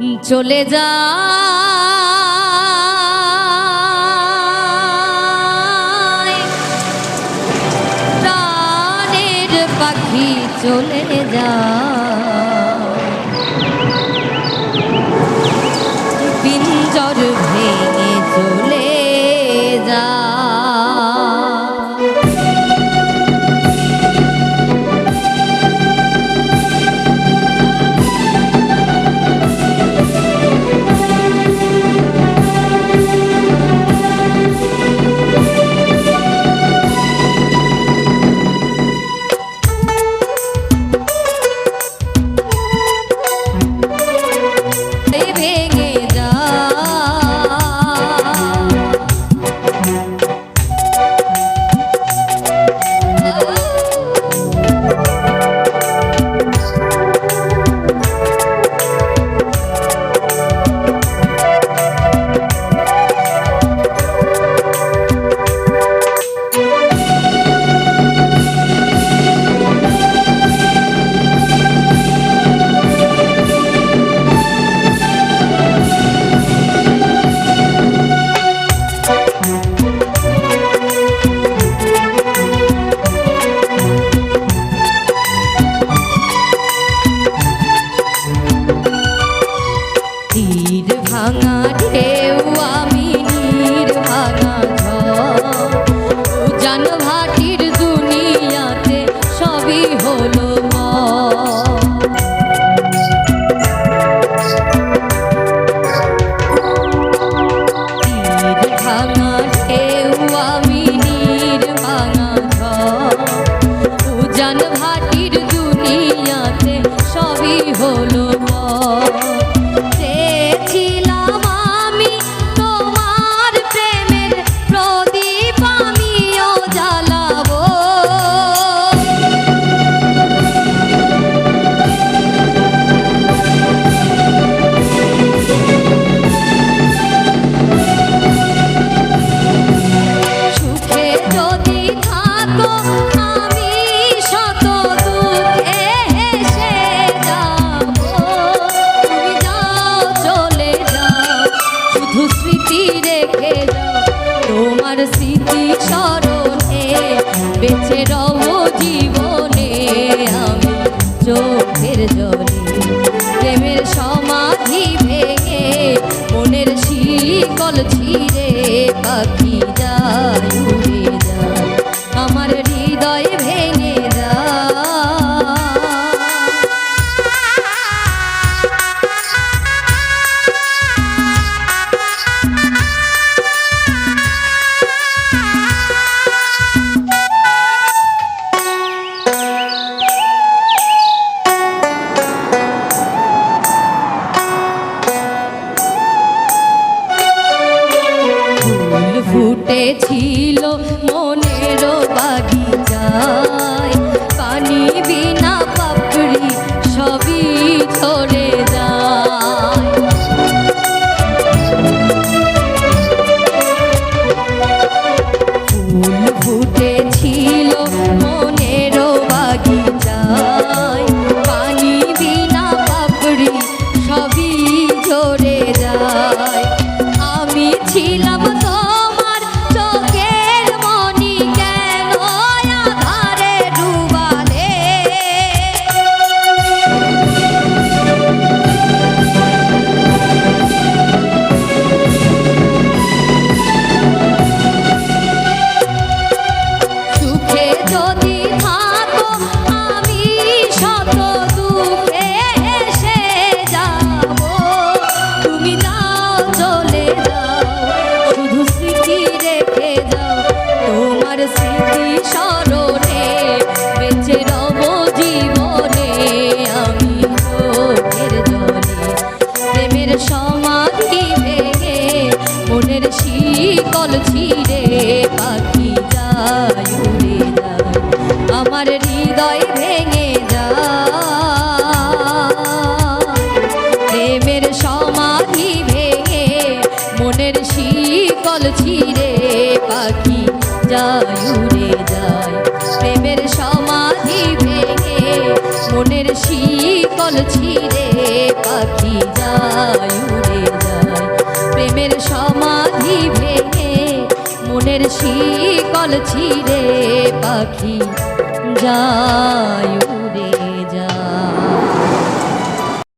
চলে যা প্রাণের পাখি চলে যা পিঞ্জর ভেঙে চলে যা ভাঙা ঢেউ আমি নীর ভাঙা জান ভাটির দুনিয়াতে সবই হলো তীর ভাঙা ঢেউ আমি নীর ভাঙা জান ভাটির দুনিয়াতে সবই হলো স্মৃতি স্মরণে বেঁচে রব জীবনে আমি চোখের জলে প্রেমের সমাধি ভেঙে মনের শিকল ছিঁড়ে পাখি যায় উড়ে যায় আমার হৃদয় ভেঙে যায় ফুটেছিল মনের বাগিচায় পানি বিনা পাপড়ি সবই ঝরে যায় ফুল ফুটেছিল মনের বাগিচায় পানি বিনা পাপড়ি সবই ঝরে যায় আমি ছিলাম সমাধি ভেঙে মনের শিকল ছিঁড়ে পাখি যায় উড়ে যায় আমার হৃদয় ভেঙে যায় প্রেমের সমাধি ভেঙে মনের শিকল ছিঁড়ে পাখি যায় উড়ে যায় প্রেমের সমাধি ভেঙে মনের শিকল ছিঁড়ে পাখি যায় যায় উড়ে যায় প্রেমের সমাধি ভেঙে মনের শিকল ছিঁড়ে পাখি যায়